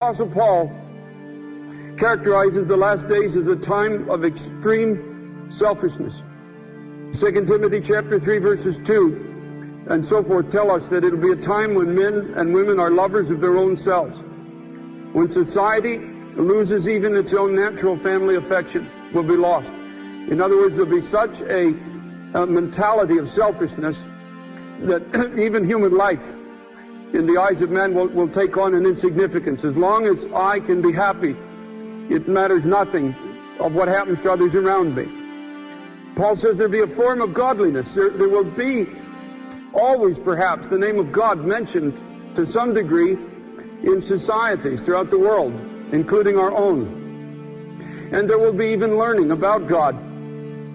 Apostle Paul characterizes the last days as a time of extreme selfishness. 2 Timothy chapter 3 verses 2 and so forth tell us that it'll be a time when men and women are lovers of their own selves, when society loses even its own natural family affection will be lost. In other words, there'll be such a mentality of selfishness that even human life in the eyes of man will take on an insignificance. As long as I can be happy, it matters nothing of what happens to others around me. Paul says there'll be a form of godliness. There will be always perhaps the name of God mentioned to some degree in societies throughout the world, including our own. And there will be even learning about God.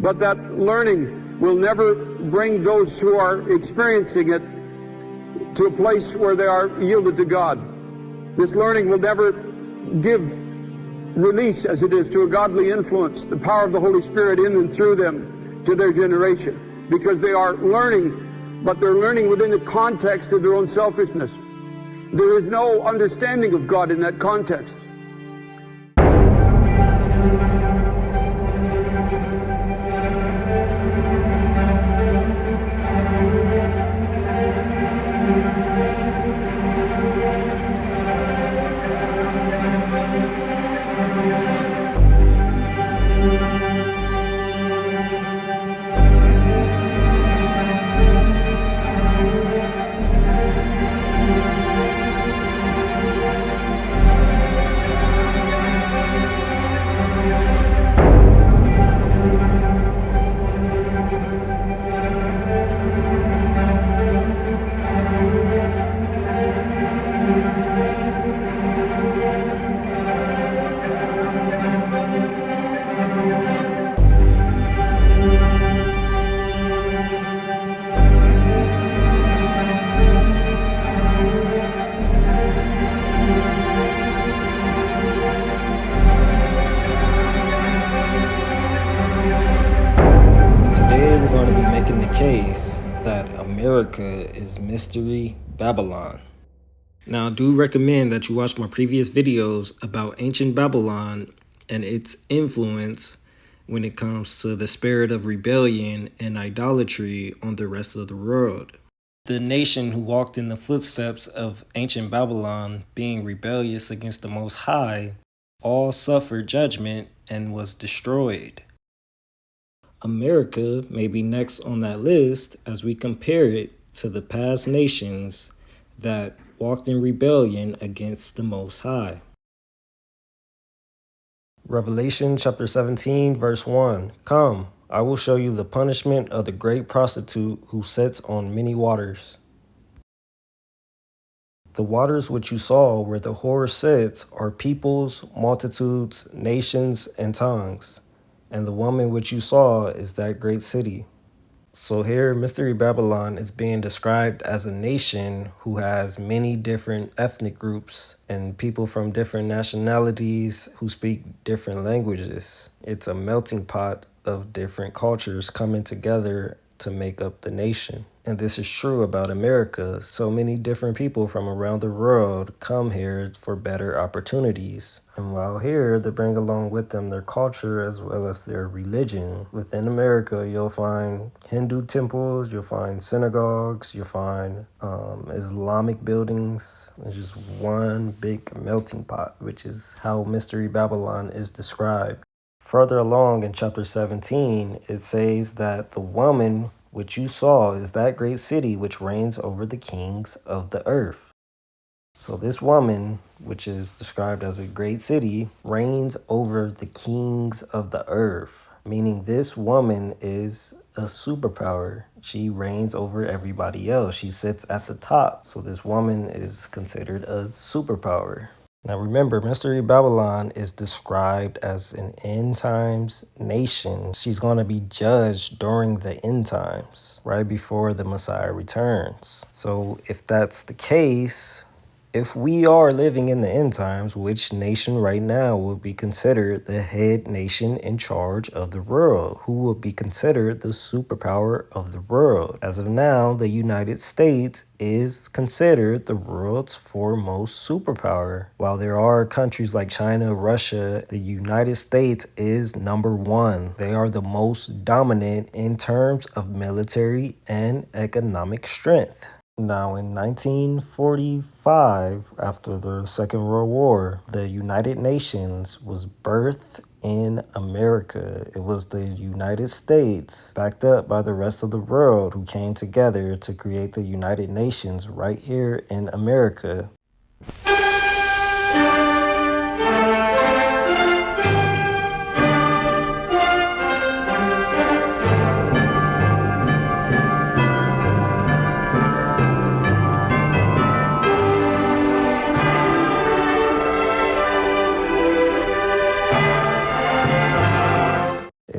But that learning will never bring those who are experiencing it to a place where they are yielded to God. This learning will never give release, as it is, to a godly influence, the power of the Holy Spirit in and through them to their generation, because they are learning, but they're learning within the context of their own selfishness. There is no understanding of God in that context. Case that America is Mystery Babylon. Now, I do recommend that you watch my previous videos about ancient Babylon and its influence when it comes to the spirit of rebellion and idolatry on the rest of the world. The nation who walked in the footsteps of ancient Babylon, being rebellious against the Most High, all suffered judgment and was destroyed. America may be next on that list as we compare it to the past nations that walked in rebellion against the Most High. Revelation chapter 17 verse 1. Come, I will show you the punishment of the great prostitute who sits on many waters. The waters which you saw where the whore sits are peoples, multitudes, nations, and tongues. And the woman which you saw is that great city. So here, Mystery Babylon is being described as a nation who has many different ethnic groups and people from different nationalities who speak different languages. It's a melting pot of different cultures coming together to make up the nation. And this is true about America. So many different people from around the world come here for better opportunities. And while here, they bring along with them their culture as well as their religion. Within America, you'll find Hindu temples, you'll find synagogues, you'll find Islamic buildings. It's just one big melting pot, which is how Mystery Babylon is described. Further along in chapter 17, it says that the woman which you saw is that great city which reigns over the kings of the earth. So this woman, which is described as a great city, reigns over the kings of the earth, meaning this woman is a superpower. She reigns over everybody else. She sits at the top. So this woman is considered a superpower. Now remember, Mystery Babylon is described as an end times nation. She's going to be judged during the end times, right before the Messiah returns. So if that's the case, If we are living in the end times, which nation right now will be considered the head nation in charge of the world? Who will be considered the superpower of the world? As of now, the United States is considered the world's foremost superpower. While there are countries like China, Russia, the United States is number one. They are the most dominant in terms of military and economic strength. Now, in 1945, after the Second World War, the United Nations was birthed in America. It was the United States, backed up by the rest of the world, who came together to create the United Nations right here in America.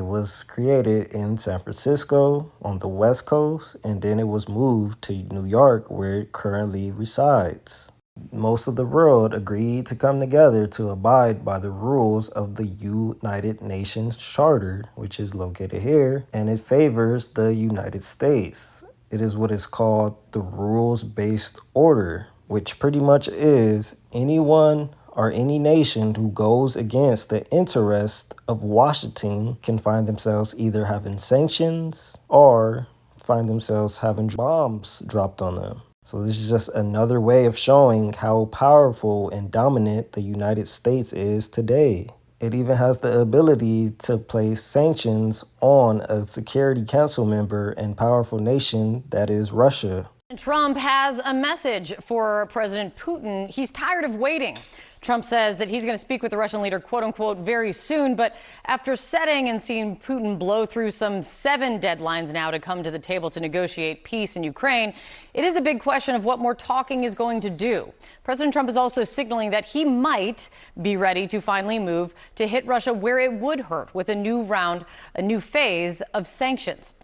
Was created in San Francisco on the West Coast, and then it was moved to New York, where it currently resides. Most of the world agreed to come together to abide by the rules of the United Nations Charter, which is located here, and it favors the United States. It is what is called the rules-based order, which pretty much is anyone or any nation who goes against the interest of Washington can find themselves either having sanctions or find themselves having bombs dropped on them. So this is just another way of showing how powerful and dominant the United States is today. It even has the ability to place sanctions on a Security Council member and powerful nation that is Russia. Trump has a message for President Putin. He's tired of waiting. Trump says that he's going to speak with the Russian leader, quote unquote, very soon. But after setting and seeing Putin blow through some 7 deadlines now to come to the table to negotiate peace in Ukraine, it is a big question of what more talking is going to do. President Trump is also signaling that he might be ready to finally move to hit Russia where it would hurt with a new phase of sanctions.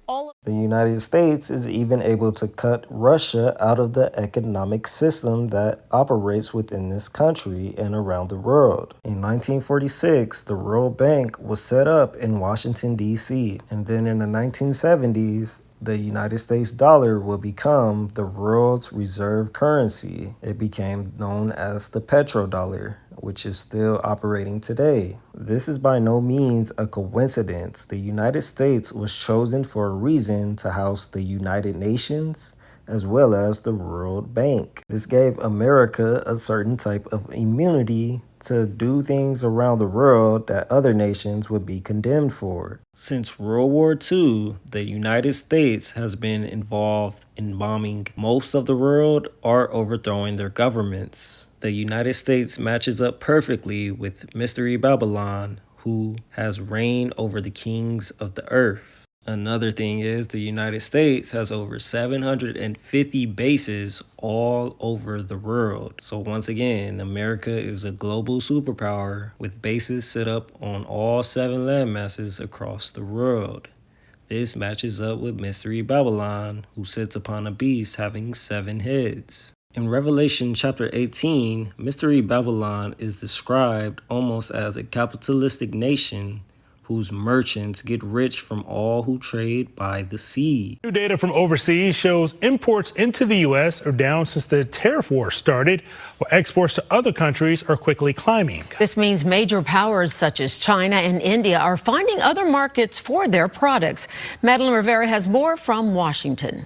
The United States is even able to cut Russia out of the economic system that operates within this country and around the world. In 1946, the World Bank was set up in Washington, D.C. And then in the 1970s, the United States dollar will become the world's reserve currency. It became known as the petrodollar, which is still operating today. This is by no means a coincidence. The United States was chosen for a reason to house the United Nations as well as the World Bank. This gave America a certain type of immunity to do things around the world that other nations would be condemned for. Since World War II, the United States has been involved in bombing most of the world or overthrowing their governments. The United States matches up perfectly with Mystery Babylon, who has reigned over the kings of the earth. Another thing is the United States has over 750 bases all over the world. So once again, America is a global superpower with bases set up on all 7 landmasses across the world. This matches up with Mystery Babylon, who sits upon a beast having 7 heads. In Revelation chapter 18, Mystery Babylon is described almost as a capitalistic nation whose merchants get rich from all who trade by the sea. New data from overseas shows imports into the U.S. are down since the tariff war started, while exports to other countries are quickly climbing. This means major powers such as China and India are finding other markets for their products. Madeline Rivera has more from Washington.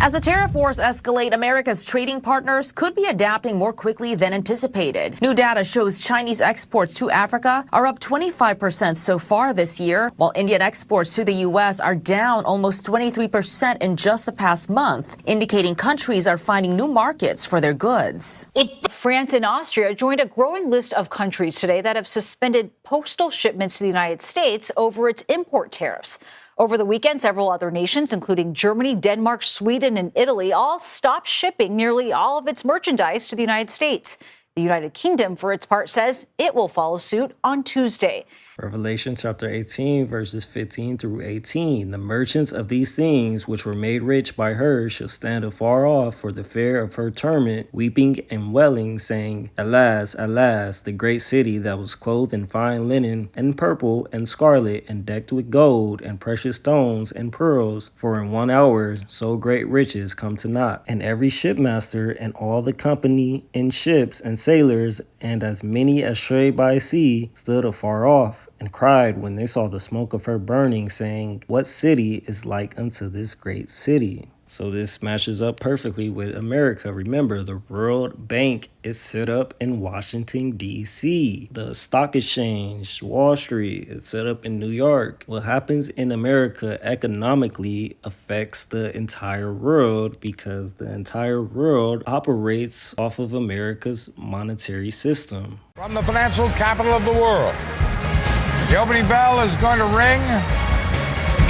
As the tariff wars escalate, America's trading partners could be adapting more quickly than anticipated. New data shows Chinese exports to Africa are up 25% so far this year, while Indian exports to the U.S. are down almost 23% in just the past month, indicating countries are finding new markets for their goods. France and Austria joined a growing list of countries today that have suspended postal shipments to the United States over its import tariffs. Over the weekend, several other nations, including Germany, Denmark, Sweden, and Italy, all stopped shipping nearly all of its merchandise to the United States. The The United Kingdom, for its part, says it will follow suit on Tuesday. Revelation chapter 18, verses 15 through 18. The merchants of these things which were made rich by her shall stand afar off for the fear of her torment, weeping and wailing, saying, Alas, alas, the great city that was clothed in fine linen, and purple, and scarlet, and decked with gold, and precious stones, and pearls, for in 1 hour so great riches come to naught. And every shipmaster, and all the company in ships, and sailors, and as many as strayed by sea, stood afar off, and cried when they saw the smoke of her burning, saying, What city is like unto this great city? So this matches up perfectly with America. Remember, the World Bank is set up in Washington, D.C. The stock exchange, Wall Street, is set up in New York. What happens in America economically affects the entire world because the entire world operates off of America's monetary system. From the financial capital of the world, the opening bell is going to ring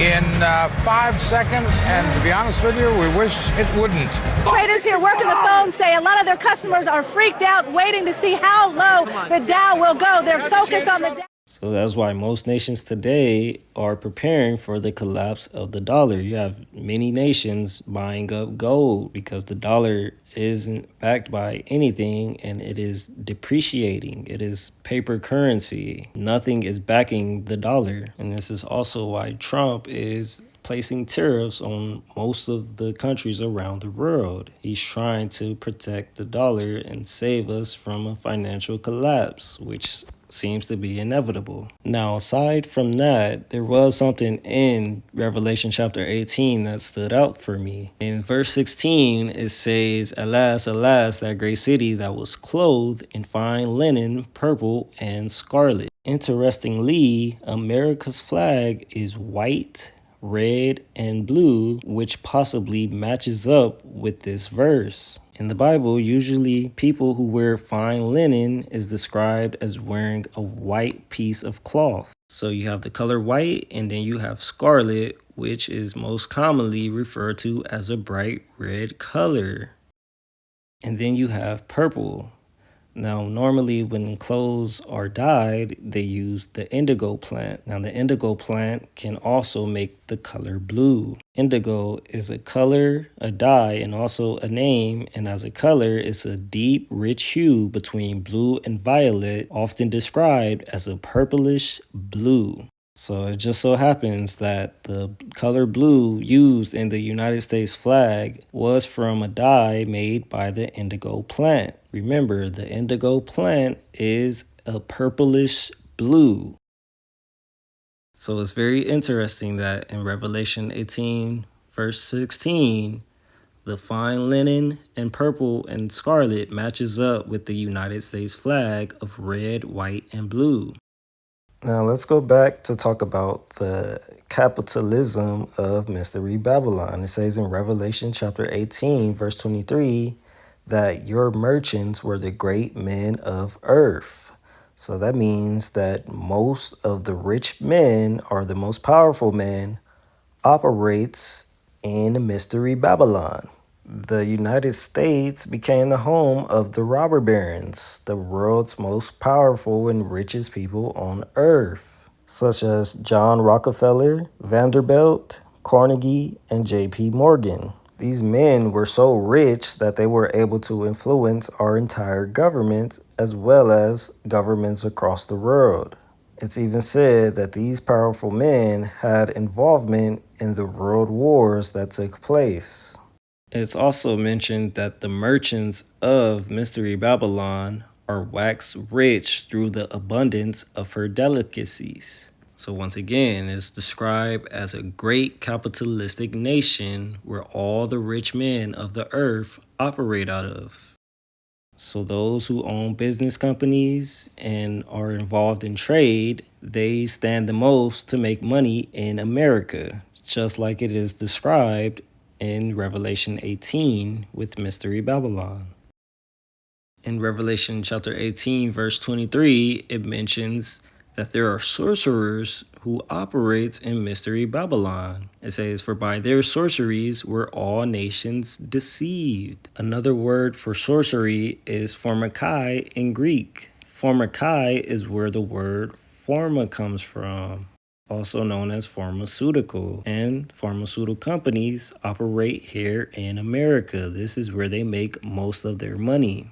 in 5 seconds, and to be honest with you, we wish it wouldn't. Traders here working the phone say a lot of their customers are freaked out, waiting to see how low the Dow will go. They're focused on the Dow. So that's why most nations today are preparing for the collapse of the dollar. You have many nations buying up gold because the dollar isn't backed by anything and it is depreciating. It is paper currency. Nothing is backing the dollar. And this is also why Trump is placing tariffs on most of the countries around the world. He's trying to protect the dollar and save us from a financial collapse, which seems to be inevitable. Now, aside from that, there was something in Revelation chapter 18 that stood out for me. In verse 16, it says, Alas, alas, that great city that was clothed in fine linen, purple, and scarlet. Interestingly, America's flag is white, red, and blue, which possibly matches up with this verse. In the Bible, usually people who wear fine linen is described as wearing a white piece of cloth. So you have the color white, and then you have scarlet, which is most commonly referred to as a bright red color. And then you have purple. Now, normally when clothes are dyed, they use the indigo plant. Now, the indigo plant can also make the color blue. Indigo is a color, a dye, and also a name. And as a color, it's a deep, rich hue between blue and violet, often described as a purplish blue. So it just so happens that the color blue used in the United States flag was from a dye made by the indigo plant. Remember, the indigo plant is a purplish blue. So it's very interesting that in Revelation 18, verse 16, the fine linen and purple and scarlet matches up with the United States flag of red, white, and blue. Now let's go back to talk about the capitalism of Mystery Babylon. It says in Revelation chapter 18, verse 23, that your merchants were the great men of earth. So that means that most of the rich men, or the most powerful men, operates in Mystery Babylon. The United States became the home of the robber barons, the world's most powerful and richest people on earth, such as John Rockefeller, Vanderbilt, Carnegie, and J.P. Morgan. These men were so rich that they were able to influence our entire government as well as governments across the world. It's even said that these powerful men had involvement in the world wars that took place. It's also mentioned that the merchants of Mystery Babylon are waxed rich through the abundance of her delicacies. So once again, it's described as a great capitalistic nation where all the rich men of the earth operate out of. So those who own business companies and are involved in trade, they stand the most to make money in America, just like it is described in Revelation 18 with Mystery Babylon. In Revelation chapter 18, verse 23, it mentions that there are sorcerers who operates in Mystery Babylon. It says, for by their sorceries were all nations deceived. Another word for sorcery is pharmakai in Greek. Pharmakai is where the word pharma comes from, also known as pharmaceutical. And pharmaceutical companies operate here in America. This is where they make most of their money.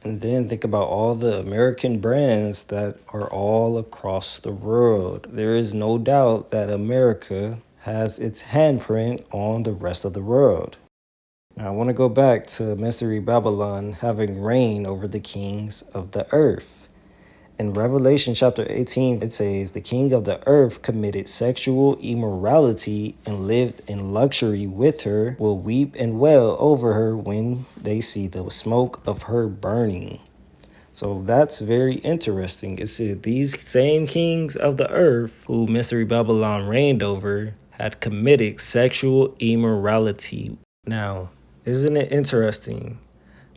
And then think about all the American brands that are all across the world. There is no doubt that America has its handprint on the rest of the world. Now I want to go back to Mystery Babylon having reign over the kings of the earth. In Revelation chapter 18, it says, the king of the earth committed sexual immorality and lived in luxury with her, will weep and wail over her when they see the smoke of her burning. So that's very interesting. It said these same kings of the earth who Mystery Babylon reigned over had committed sexual immorality. Now, isn't it interesting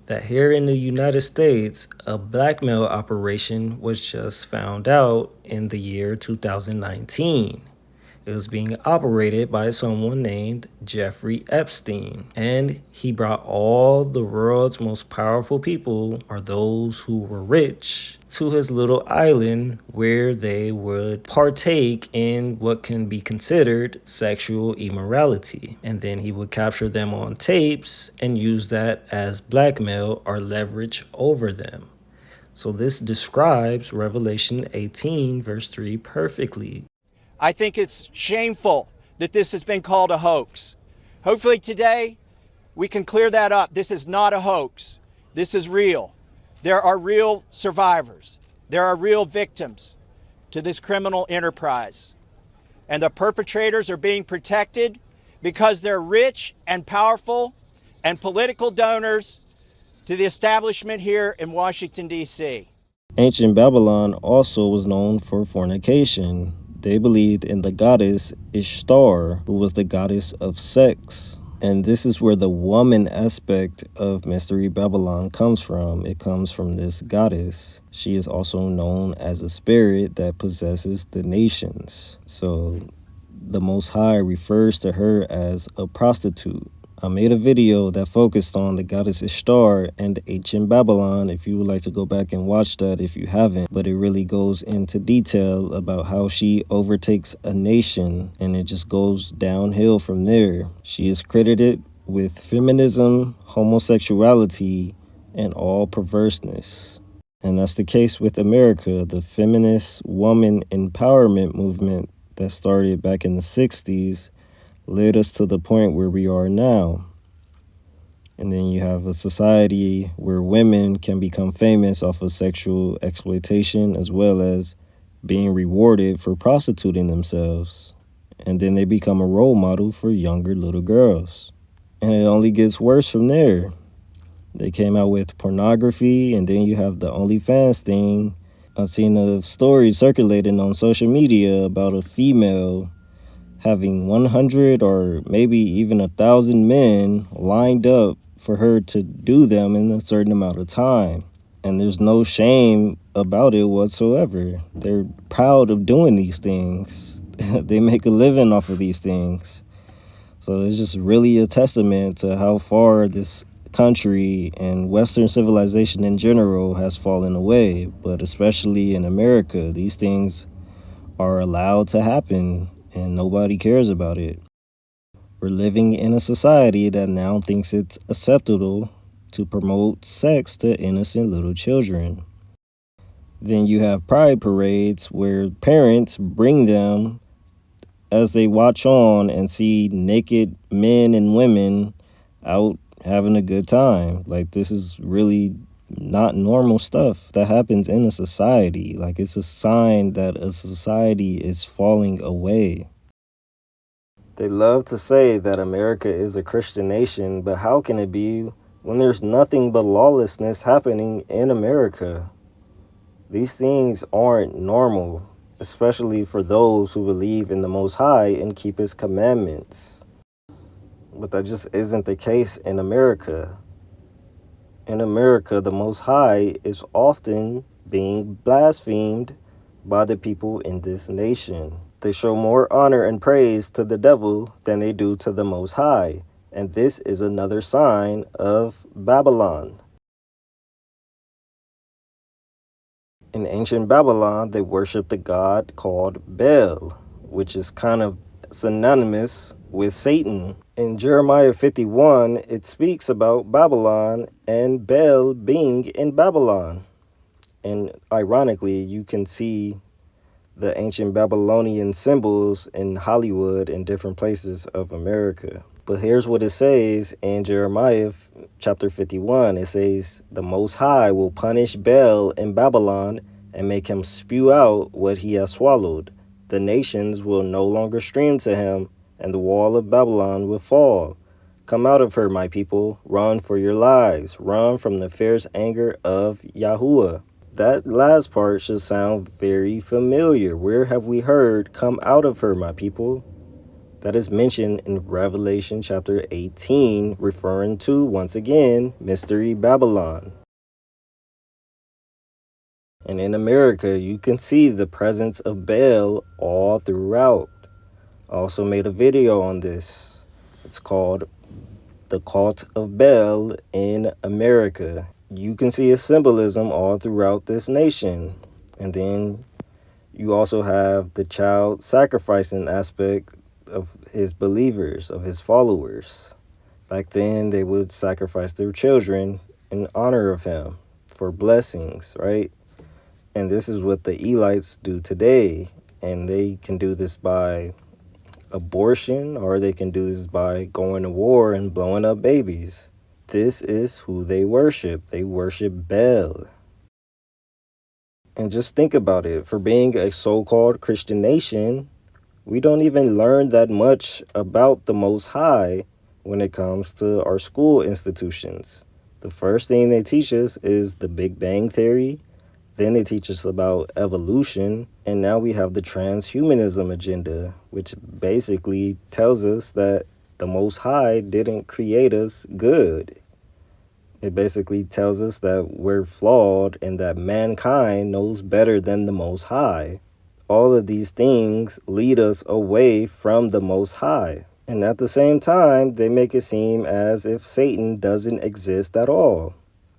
that here in the United States, a blackmail operation was just found out in the year 2019. It was being operated by someone named Jeffrey Epstein, and he brought all the world's most powerful people, or those who were rich, to his little island where they would partake in what can be considered sexual immorality. And then he would capture them on tapes and use that as blackmail or leverage over them. So this describes Revelation 18 verse 3 perfectly. I think it's shameful that this has been called a hoax. Hopefully today we can clear that up. This is not a hoax. This is real. There are real survivors. There are real victims to this criminal enterprise. And the perpetrators are being protected because they're rich and powerful and political donors to the establishment here in Washington, D.C. Ancient Babylon also was known for fornication. They believed in the goddess Ishtar, who was the goddess of sex. And this is where the woman aspect of Mystery Babylon comes from. It comes from this goddess. She is also known as a spirit that possesses the nations. So the Most High refers to her as a prostitute. I made a video that focused on the goddess Ishtar and ancient Babylon if you would like to go back and watch that if you haven't. But it really goes into detail about how she overtakes a nation and it just goes downhill from there. She is credited with feminism, homosexuality, and all perverseness. And that's the case with America, the feminist woman empowerment movement that started back in the 60s. Led us to the point where we are now. And then you have a society where women can become famous off of sexual exploitation as well as being rewarded for prostituting themselves. And then they become a role model for younger little girls. And it only gets worse from there. They came out with pornography, and then you have the OnlyFans thing. I've seen a story circulating on social media about a female having 100 or maybe even 1,000 men lined up for her to do them in a certain amount of time. And there's no shame about it whatsoever. They're proud of doing these things. They make a living off of these things. So it's just really a testament to how far this country and Western civilization in general has fallen away. But especially in America, these things are allowed to happen. And nobody cares about it. We're living in a society that now thinks it's acceptable to promote sex to innocent little children. Then you have pride parades where parents bring them as they watch on and see naked men and women out having a good time. Like, this is really not normal stuff that happens in a society. Like, it's a sign that a society is falling away. They love to say that America is a Christian nation, but how can it be when there's nothing but lawlessness happening in America? These things aren't normal, especially for those who believe in the Most High and keep His commandments. But that just isn't the case in America. In America, the Most High is often being blasphemed by the people in this nation. They show more honor and praise to the devil than they do to the Most High. And this is another sign of Babylon. In ancient Babylon, they worshiped a god called Bel, which is kind of synonymous with Satan. In Jeremiah 51, it speaks about Babylon and Bel being in Babylon. And ironically, you can see the ancient Babylonian symbols in Hollywood and different places of America. But here's what it says in Jeremiah chapter 51. It says, "The Most High will punish Bel in Babylon and make him spew out what he has swallowed. The nations will no longer stream to him, and the wall of Babylon will fall. Come out of her, my people. Run for your lives. Run from the fierce anger of Yahuwah." That last part should sound very familiar. Where have we heard, "Come out of her, my people"? That is mentioned in Revelation chapter 18, referring to, once again, Mystery Babylon. And in America, you can see the presence of Bel all throughout. I also made a video on this. It's called The Cult of Bel in America. You can see a symbolism all throughout this nation. And then you also have the child sacrificing aspect of his believers, of his followers. Back then, they would sacrifice their children in honor of him for blessings, right? And this is what the Elites do today. And they can do this by abortion, or they can do this by going to war and blowing up babies. This is who they worship. They worship Bel. And just think about it. For being a so-called Christian nation, we don't even learn that much about the Most High when it comes to our school institutions. The first thing they teach us is the Big Bang Theory. Then they teach us about evolution. And now we have the transhumanism agenda, which basically tells us that the Most High didn't create us good. It basically tells us that we're flawed and that mankind knows better than the Most High. All of these things lead us away from the Most High. And at the same time, they make it seem as if Satan doesn't exist at all,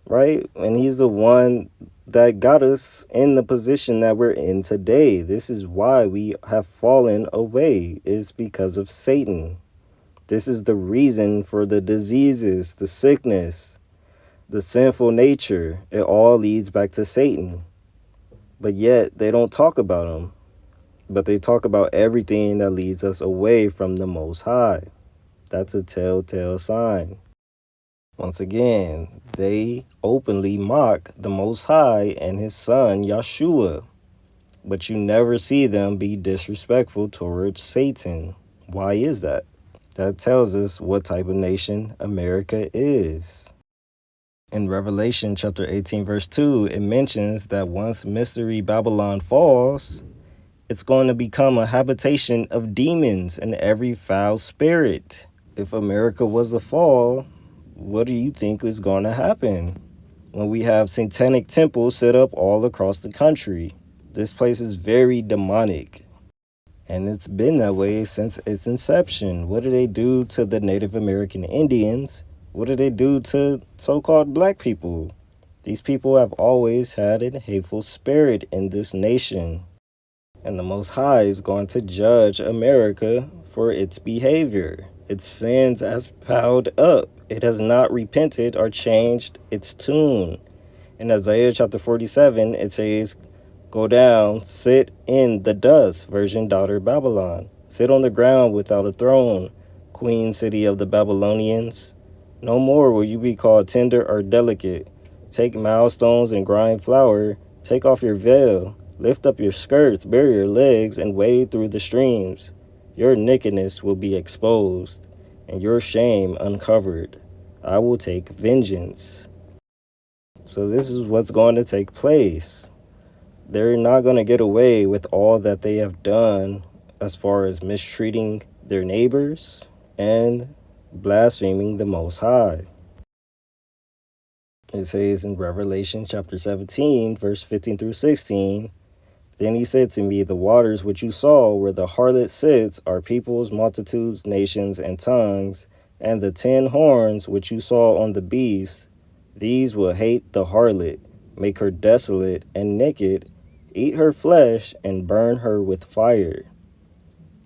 right? And he's the one that got us in the position that we're in today. This is why we have fallen away, is because of Satan. This is the reason for the diseases, the sickness, the sinful nature. It all leads back to Satan. But yet, they don't talk about him. But they talk about everything that leads us away from the Most High. That's a telltale sign. Once again, they openly mock the Most High and his son, Yeshua. But you never see them be disrespectful towards Satan. Why is that? That tells us what type of nation America is. In Revelation chapter 18, verse 2, it mentions that once Mystery Babylon falls, it's going to become a habitation of demons and every foul spirit. If America was to fall, what do you think is going to happen when we have satanic temples set up all across the country? This place is very demonic, and it's been that way since its inception. What did they do to the Native American Indians? What did they do to so-called black people? These people have always had a hateful spirit in this nation. And the Most High is going to judge America for its behavior. Its sins has piled up. It has not repented or changed its tune. In Isaiah chapter 47, it says, "Go down, sit in the dust, virgin daughter Babylon. Sit on the ground without a throne, queen city of the Babylonians. No more will you be called tender or delicate. Take milestones and grind flour. Take off your veil. Lift up your skirts, bare your legs, and wade through the streams. Your nakedness will be exposed, and your shame uncovered. I will take vengeance." So this is what's going to take place. They're not going to get away with all that they have done as far as mistreating their neighbors and blaspheming the Most High. It says in Revelation chapter 17, verse 15 through 16, Then he said to me, the waters which you saw where the harlot sits are peoples, multitudes, nations, and tongues, and the 10 horns which you saw on the beast, these will hate the harlot, make her desolate and naked, eat her flesh, and burn her with fire.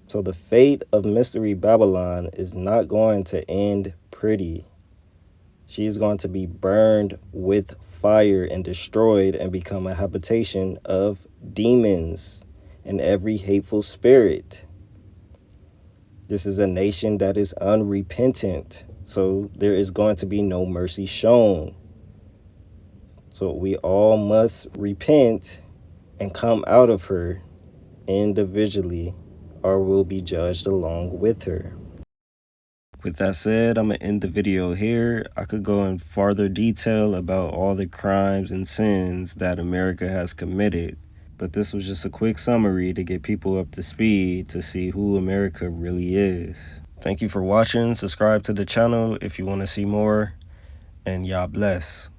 So the fate of Mystery Babylon is not going to end pretty. She is going to be burned with fire and destroyed and become a habitation of demons and every hateful spirit. This is a nation that is unrepentant, so there is going to be no mercy shown. So we all must repent and come out of her individually, or will be judged along with her. With that said, I'm going to end the video here. I could go in farther detail about all the crimes and sins that America has committed, but this was just a quick summary to get people up to speed to see who America really is. Thank you for watching. Subscribe to the channel if you want to see more, and y'all bless.